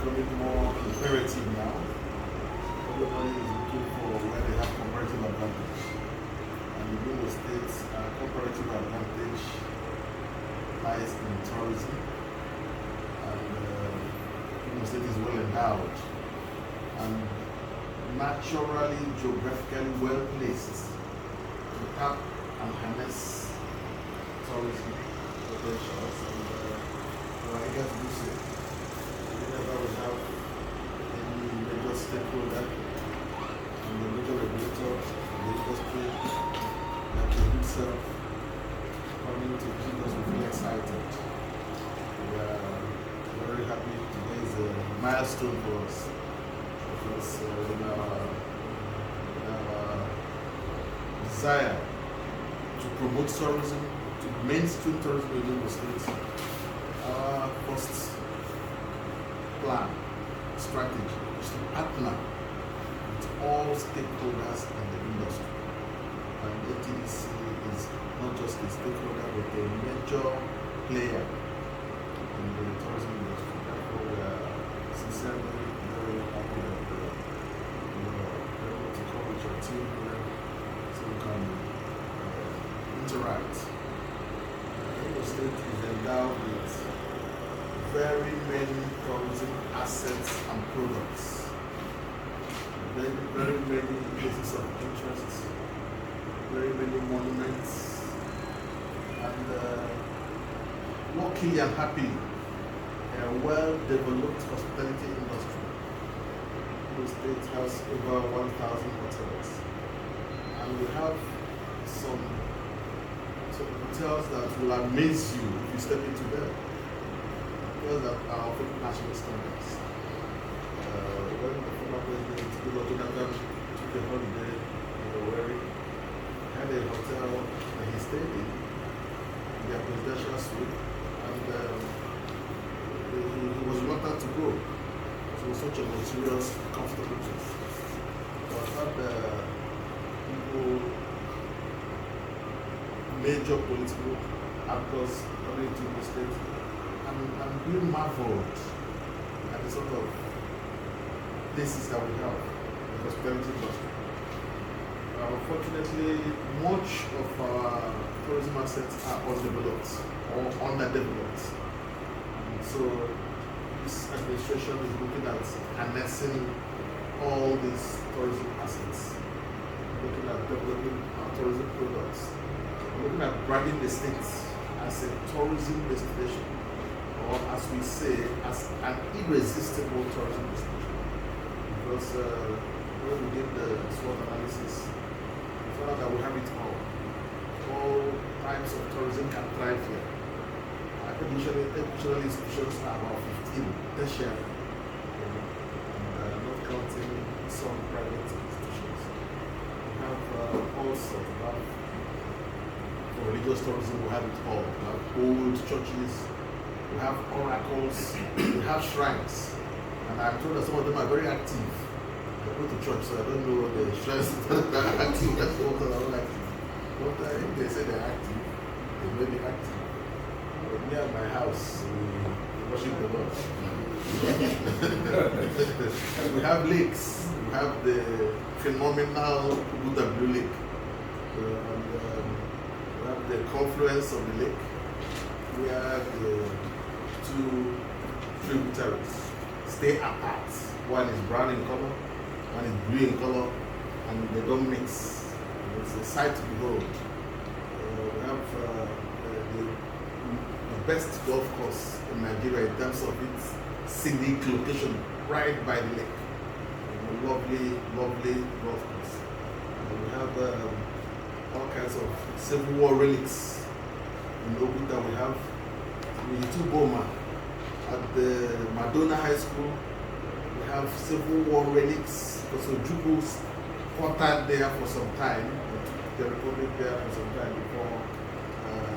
becoming more imperative now. Everybody is looking for where they have comparative advantage. And in the States, comparative advantage lies in tourism. And the state is well endowed and naturally, geographically well placed to tap and harness tourism potentials. And I guess we say whenever we have any major stakeholder and the major regulator, the industry, like himself, coming to keep us, we feel excited. We are very happy. Today is a milestone for us because in our desire to promote tourism, to mainstream tourism in the States, our first plan, strategy is to partner with all stakeholders in the industry. And NTDC is not just a stakeholder, but a major player in the tourism industry. Therefore, we are sincerely very happy that we are able to come with your team here so we can interact. The state is endowed with very many tourism assets and products, very many places of interest, very many monuments, and luckily and happily, a well-developed hospitality industry. The state has over 1,000 hotels, and we have some hotels that will amaze you if you step into them. Hotels that are of international standards. When the former president Jonathan took a holiday in Owerri, he had a hotel that he stayed in their presidential suite, and he was reluctant to go. So it was such a luxurious, comfortable place. So I thought people, major political actors coming to the state and being marveled at the sort of places that we have in the hospitality industry. Unfortunately, much of our tourism assets are undeveloped or underdeveloped. And so this administration is looking at harnessing all these tourism assets, looking at developing our tourism products, looking at branding the state as a tourism destination, or as we say, as an irresistible tourism destination. Because when we did the SWOT analysis, we found out that we have it all. All types of tourism can thrive here. Educational institutions are about 15 tertiary, and not counting some private institutions. We have all sorts of for religious tourism, we have it all. We have old churches, we have oracles, we have shrines. And I'm told that some of them are very active. I go to church, so I don't know the shrines that are active, that's what I don't like. But if they say they're active, they may be active. But near my house, we worship the Lord. We have lakes. We have the phenomenal Buddha Blue Lake. We have the confluence of the lake. We have the two tributaries stay apart. One is brown in color, one is blue in color, and they don't mix. It's a sight to behold. We have the best golf course in Nigeria in terms of its scenic location, right by the lake. A lovely, lovely golf course. We have all kinds of Civil War relics in Oguta. We have Militu Boma at the Madonna High School. We have Civil War relics because Ojukwu quartered there for some time, the Republic there for some time before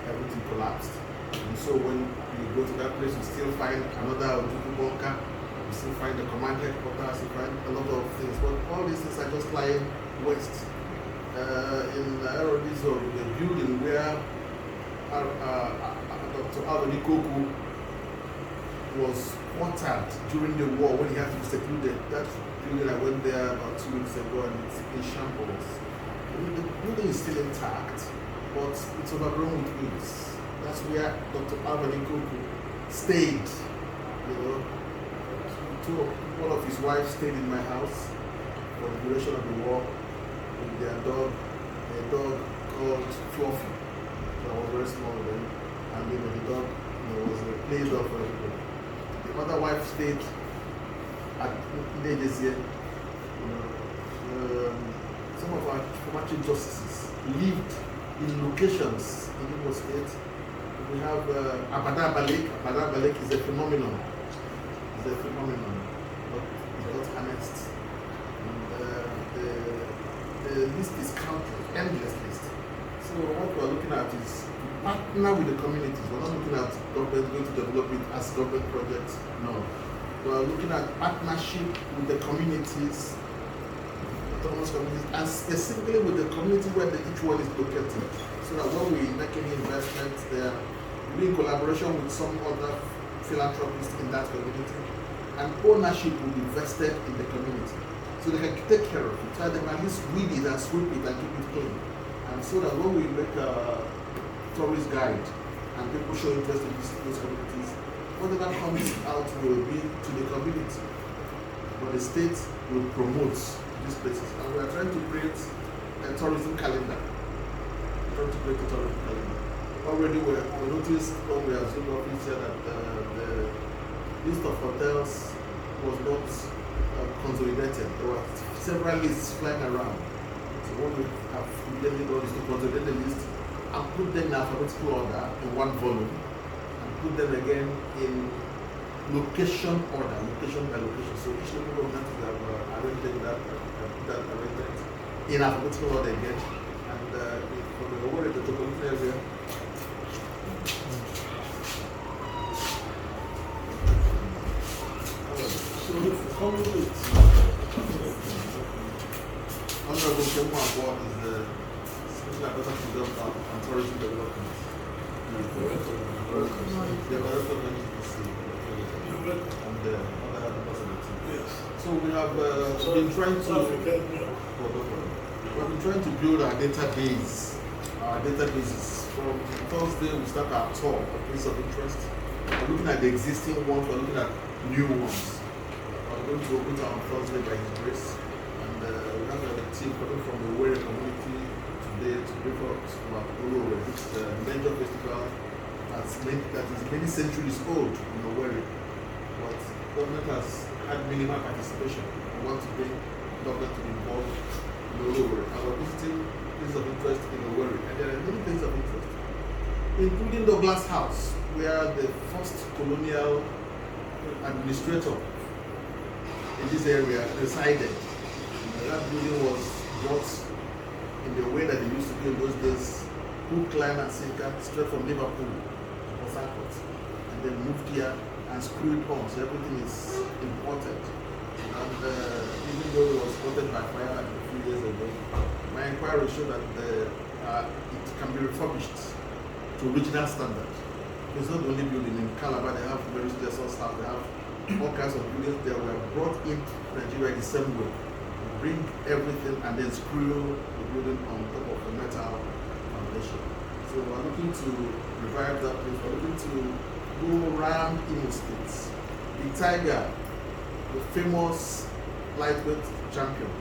everything collapsed. And so when you go to that place, you still find another Ojukwu bunker, you still find the command headquarters, you find a lot of things. But all these things are just lying west. In Aerodizo, the building where Dr. Alvin Koku was watered during the war when he had to be secluded. That building, I went there about 2 weeks ago and it's in shambles. The building is still intact, but it's overgrown with weeds. That's where Dr. Alvin Kuku stayed. One of his wives stayed in my house for the duration of the war with their dog, a dog called Fluffy. That was very small then, and the dog was a play dog for everybody. The other wife stayed at NTDC. Some of our former chief justices lived in locations in Imo State. We have Abada Balek. Abada Balek is a phenomenon. But it's not harnessed. The list is counted, endless list. So what we are looking at is partner with the communities. We're not looking at government going to develop it as government projects. No. We are looking at partnership with the communities, autonomous communities, and specifically with the community where each one is located. So that when we make any investments there, we in collaboration with some other philanthropists in that community, and ownership will be vested in the community. So they can take care of it, try them at least weed it and sweep it and keep it clean. And so that when we make a tourist guide and people show interest in those communities, whatever comes out will be to the community. But the state will promote these places. And we are trying to create a tourism calendar. Already we noticed when we assumed office here that the list of hotels was not consolidated. There were several lists flying around. So what we have immediately done is to consolidate the list and put them in alphabetical order in one volume, and put them again in location order, location by location. So each local government will have arranged that arrangement in alphabetical order again. And for the over the metropolitan area, Honorable Kemwa Board is the Special Advisor on Tourism Development. The Director of NTDC and the other possibility. Yes. So we have been trying to build our database. Our databases. From Thursday we start our tour of places of interest. We're looking at the existing ones, we're looking at new ones. We're going to open on Thursday by His grace. And we have a team coming from the Warrior community today to bring us about Olo, which is a major festival that is many centuries old in the Warrior. But government has had minimal participation. We want to bring government to be involved in the Olo. And we're visiting places of interest in the Warrior. And there are many places of interest, including the Glass House, where the first colonial administrator in this area resided. That building was built in the way that they used to do in those days, hook, line, and sinker, straight from Liverpool or Frankfurt, and then moved here and screwed on, so everything is imported. And even though it was spotted by fire a few years ago, my inquiry showed that it can be refurbished to original standard. It's not the only building. In Calabar, they have very special stuff. They have all kinds of buildings that were brought in Nigeria the same way. Bring everything and then screw the building on top of a metal foundation. So we're looking to revive that place. We're looking to go around Imo State. The Tiger, the famous lightweight champion,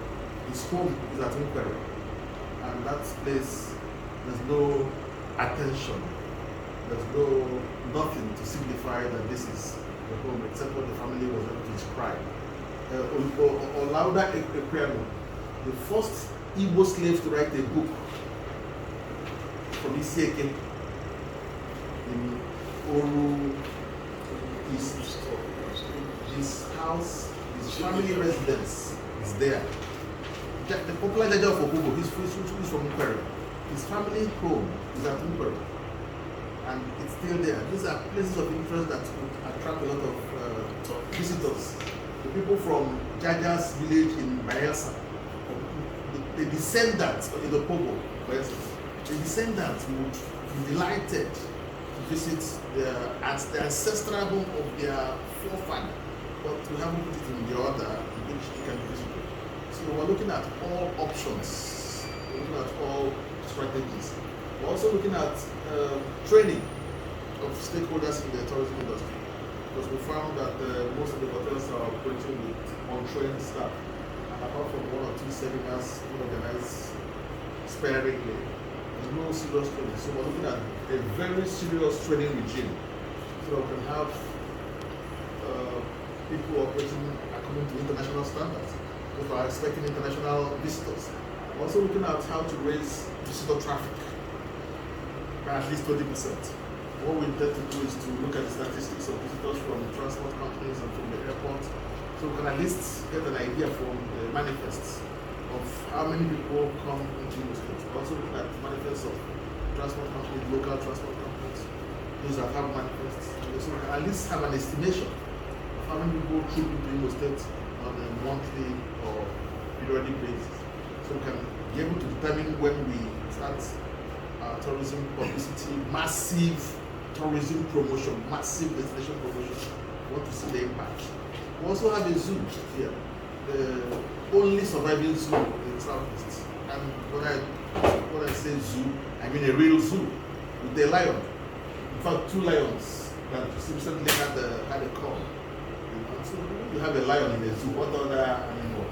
his home is at Nkwere. And that place, there's no attention. There's nothing to signify that this is the home except what the family was able to describe. Olauda Ekpeano, the first Igbo slave to write a book from Isieke in Oru East. His house, his family residence is there. The popular legend of Obugo, he's from Nkwere. His family home is at Nkwere. And it's still there. These are places of interest that would attract a lot of visitors. The people from Jaja's village in Bayelsa, the descendants in the Pogo, for instance, the descendants would be delighted to visit the ancestral home of their forefather, but we haven't put it in the order in which it can be visited. So we're looking at all options, we're looking at all strategies. We're also looking at training of stakeholders in the tourism industry, because we found that most of the hotels are operating with untrained staff. And apart from one or two seminars organized sparingly, there's no serious training. So we're looking at a very serious training regime, so that we can have people operating according to international standards. If we are expecting international visitors. We're also looking at how to raise visitor traffic by at least 20%. What we intend to do is to look at the statistics of visitors from transport companies and from the airport, so we can at least get an idea from the manifests of how many people come into the state. Also look at the manifests of transport companies, local transport companies, those that have manifests, so we can at least have an estimation of how many people troop into the state on a monthly or periodic basis. So we can be able to determine when we start tourism publicity, massive tourism promotion, massive destination promotion. We want to see the impact. We also have a zoo here, the only surviving zoo in the Southeast. And when I say zoo, I mean a real zoo with a lion. In fact, 2 lions that recently had a Comm. So you have a lion in a zoo. What other animal?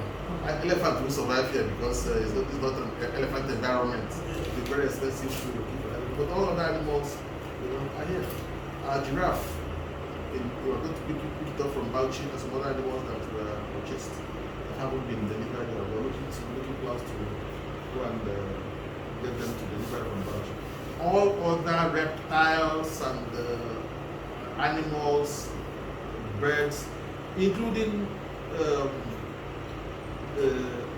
An elephant will survive here because it's not an elephant environment. It's very expensive to keep. But all other animals, are here. Giraffe. We are going to pick it up from Bauchi and some other animals that were purchased that haven't been delivered. We're looking close to go and get them to deliver from Bauchi. All other reptiles and animals, birds, including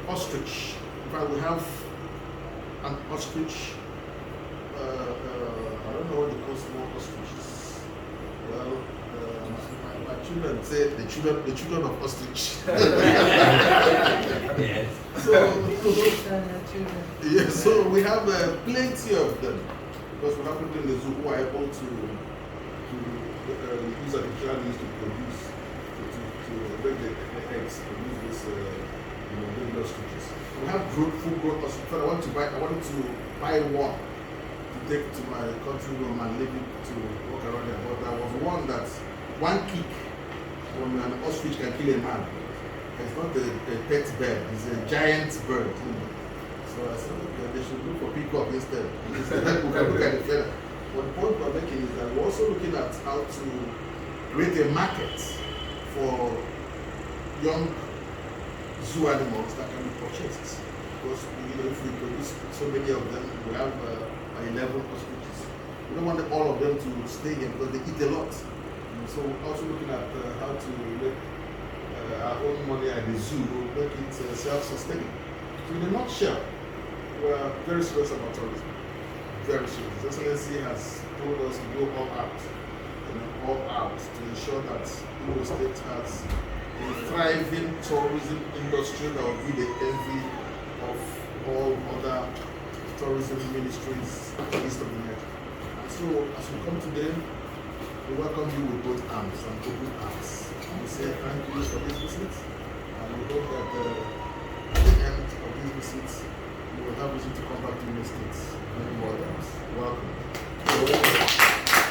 ostrich. In fact, we have an ostrich. I don't know what they call small ostriches. Well, my children say the children of ostrich. Yes. So we have plenty of them, because we have people in the zoo who are able to use artificial means to produce, to break the eggs, produce this, baby ostriches. We have full grown ostriches. I wanted to buy one to take to my country room and leave it to walk around there. But there was one kick from an ostrich can kill a man. It's not a pet bird, it's a giant bird. So I said, okay, they should look for peacock instead. We can look at the feather. But the point we're making is that we're also looking at how to create a market for young zoo animals that can be purchased. Because if we produce so many of them, we have 11 ostriches. We don't want all of them to stay here because they eat a lot. So we're also looking at how to make our own money at the zoo, make it self-sustaining. So in a nutshell, we're very serious about tourism. Very serious. His Excellency has told us to go all out to ensure that Imo State has a thriving tourism industry that will be the envy of all other tourism ministries east of the net. And so as we come today, we welcome you with both arms and open arms. And we say thank you for this visit, and we hope that at the end of this visit, you will have reason to come back to Imo State many more times. Welcome.